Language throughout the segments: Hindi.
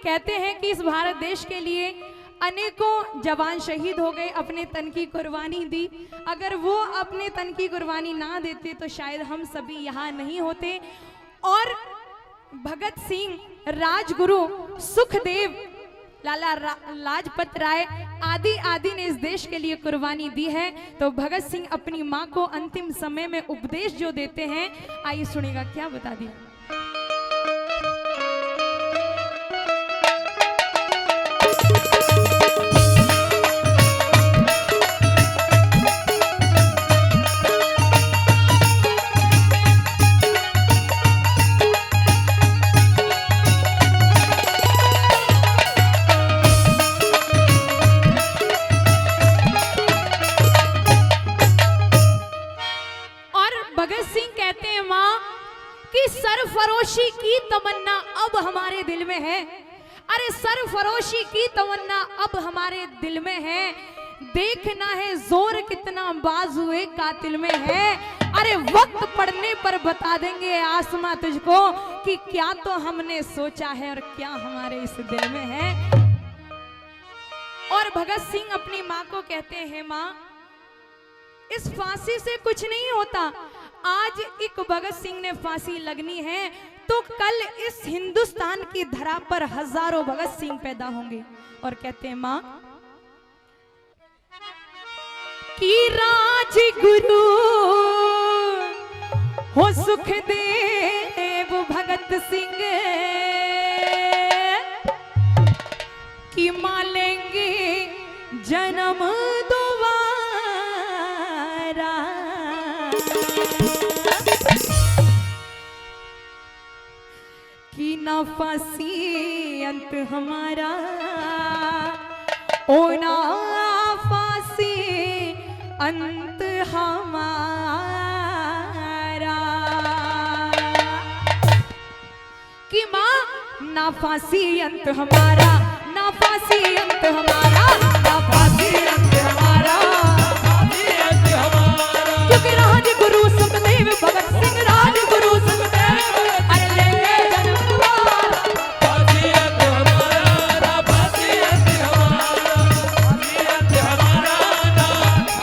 कहते हैं कि इस भारत देश के लिए अनेकों जवान शहीद हो गए, अपने तन की कुर्बानी दी। अगर वो अपने तन की कुर्बानी ना देते तो शायद हम सभी यहाँ नहीं होते। और भगत सिंह, राजगुरु, सुखदेव, लाला लाजपत राय आदि ने इस देश के लिए कुर्बानी दी है। तो भगत सिंह अपनी माँ को अंतिम समय में उपदेश जो देते हैं, आइए सुनिएगा क्या बता दिया। सरफरोशी की तमन्ना अब हमारे दिल में है। अरे सरफरोशी की तमन्ना अब हमारे दिल में है। देखना है जोर कितना बाजुए कातिल में है। अरे वक्त पड़ने पर बता देंगे आसमां तुझको कि क्या तो हमने सोचा है और क्या हमारे इस दिल में है। और भगत सिंह अपनी माँ को कहते हैं, माँ इस फांसी से कुछ नहीं होता। आज एक भगत सिंह ने फांसी लगनी है तो कल इस हिंदुस्तान की धरा पर हजारों भगत सिंह पैदा होंगे। और कहते हैं, माँ कि राजगुरु हो सुखदेव भगत सिंह की मां लेंगे जन्म दोबारा कि ना फांसी अंत हमारा, ओ ना फांसी अंत हमारा। कि माँ ना फांसी अंत हमारा, ना फांसी अंत हमारा, ना फांसी अंत हमारा, क्योंकि राजगुरु सुखदेव भगत सिंह, राजगुरु सुखदेव अरे लेंगे जन्म दोबारा। फांसी अंत हमारा, ना फांसी अंत हमारा,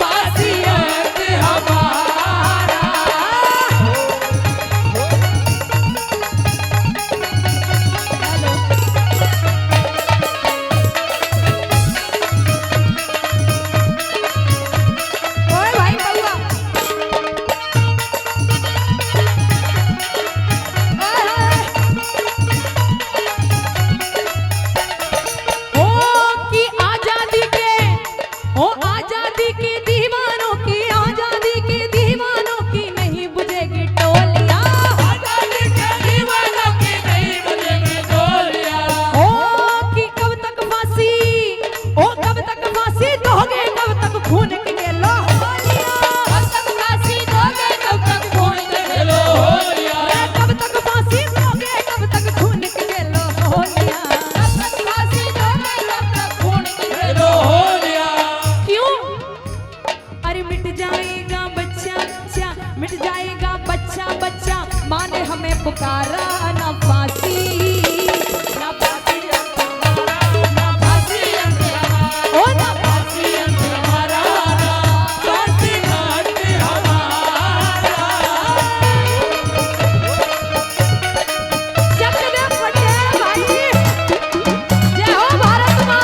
फांसी अंत हमारा, ना फांसी अंत हमारा। पुकारा ना फांसी, ना फांसी अंत हमारा, ना फांसी अंत हमारा, ओ ना फांसी अंत हमारा, ना फांसी अंत हमारा। चक्रदेव पटेल भाई जी, जय हो भारत माँ।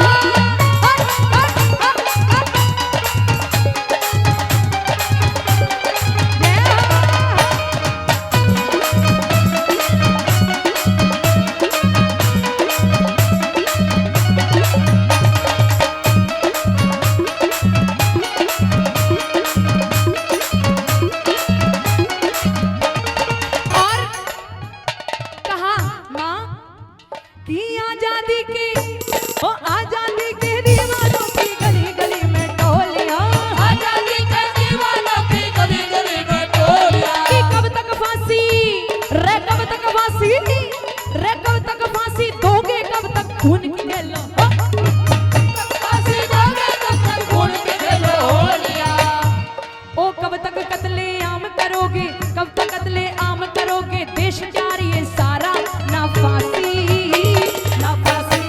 देश जारी सारा ना फांसी, ना फांसी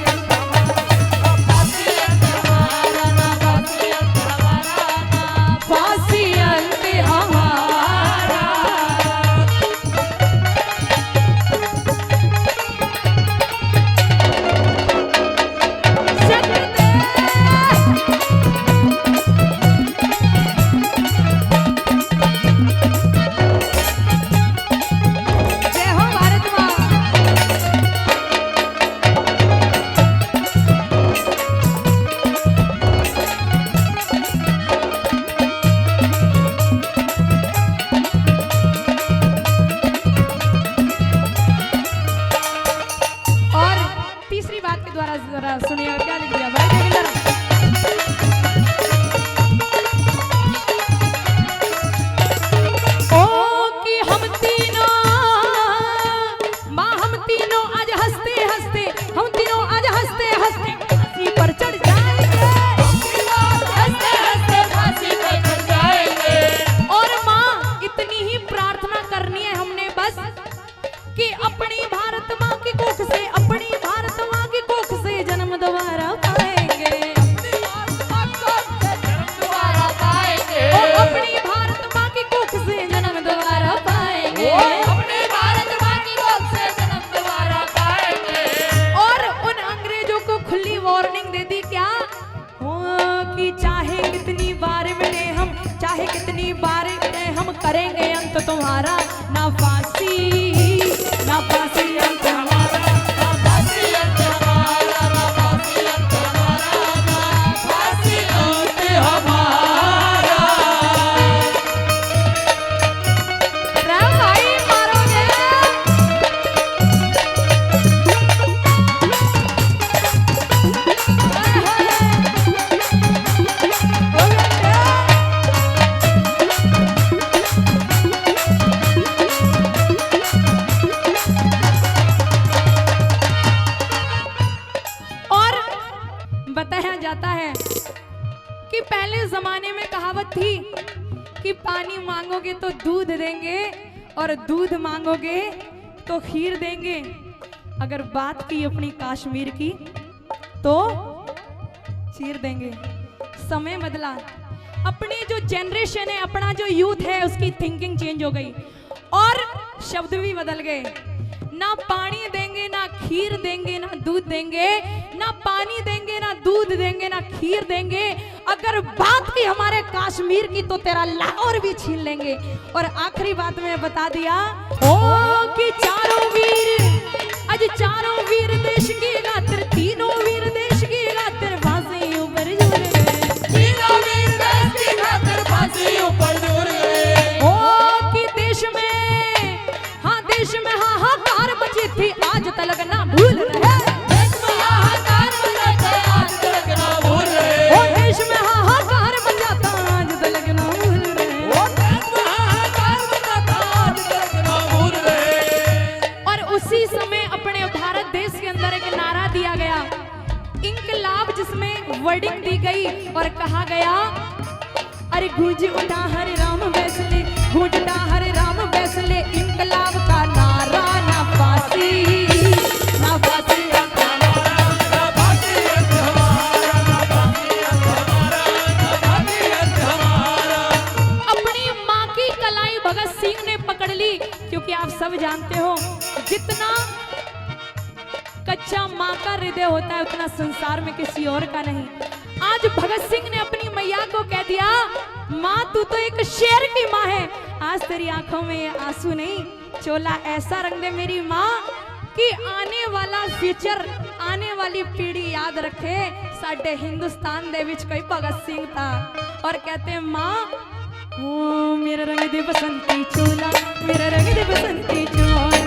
तीसरी बात के द्वारा जरा सुनिएगा क्या लिख दिया भाई, देखिए जरा। कितनी बार हम करेंगे अंत तुम्हारा, ना फांसी ना फांसी अंत हमारा, ना फांसी अंत हमारा, ना फांसी अंत हमारा, ना फांसी अंत हमारा। राम भाई मारोगे बताया जाता है कि पहले जमाने में कहावत थी कि पानी मांगोगे तो दूध देंगे और दूध मांगोगे तो खीर देंगे। अगर बात की अपनी कश्मीर की तो चीर देंगे। समय बदला, अपनी जो जनरेशन है, अपना जो यूथ है, उसकी थिंकिंग चेंज हो गई और शब्द भी बदल गए। ना पानी देंगे, ना खीर देंगे, ना दूध देंगे, ना पानी देंगे, ना दूध देंगे, ना खीर देंगे। अगर बात की हमारे कश्मीर की तो तेरा लाहौर भी छीन लेंगे। और आखिरी बात में बता दिया ओ कि चारों वीर, आज चारों वीर देश की खातिर, तीनों वीर देश की खातिर फांसी ऊपर झूल गए, तीनों वीर देश की खातिर फांसी ऊपर झूल गए। ओ कि देश में हाहाकार मची थी, आज तलक ना भूल रहे, देश में हाहाकार मचा था, आज तलक ना भूल रहे। ओ देश में हाहाकार मचा था, आज तलक ना भूल रहे। ओ देश में हाहाकार मचा था, आज तलक ना भूल रहे। और उसी समय अपने भारत देश के अंदर एक नारा दिया गया, इंकलाब, जिसमें वर्डिंग दी गई और कहा गया, अरे गूंज उठा हरे राम फैसले, गूंज उठा हरे राम फैसले, इंकलाब का नारा, ना फांसी ना फांसी अंत हमारा, ना फांसी अंत हमारा, ना फांसी अंत हमारा, ना फांसी अंत हमारा। अपनी माँ की कलाई भगत सिंह ने पकड़ ली, क्योंकि आप सब जानते हो जितना कच्चा माँ का हृदय होता है उतना संसार में किसी और का नहीं। आज भगत सिंह ने अपनी मैया को कह दिया, माँ तू तो एक शेर की माँ है, आज तेरी आंखों में आंसू नहीं, चोला ऐसा रंग दे मेरी माँ कि आने वाला फ्यूचर, आने वाली पीढ़ी याद रखे साडे हिंदुस्तान दे विच कोई भगत सिंह था। और कहते हैं माँ ओ मेरा रंग दे बसंती चोला, मेरा रंग दे बसंती चोला।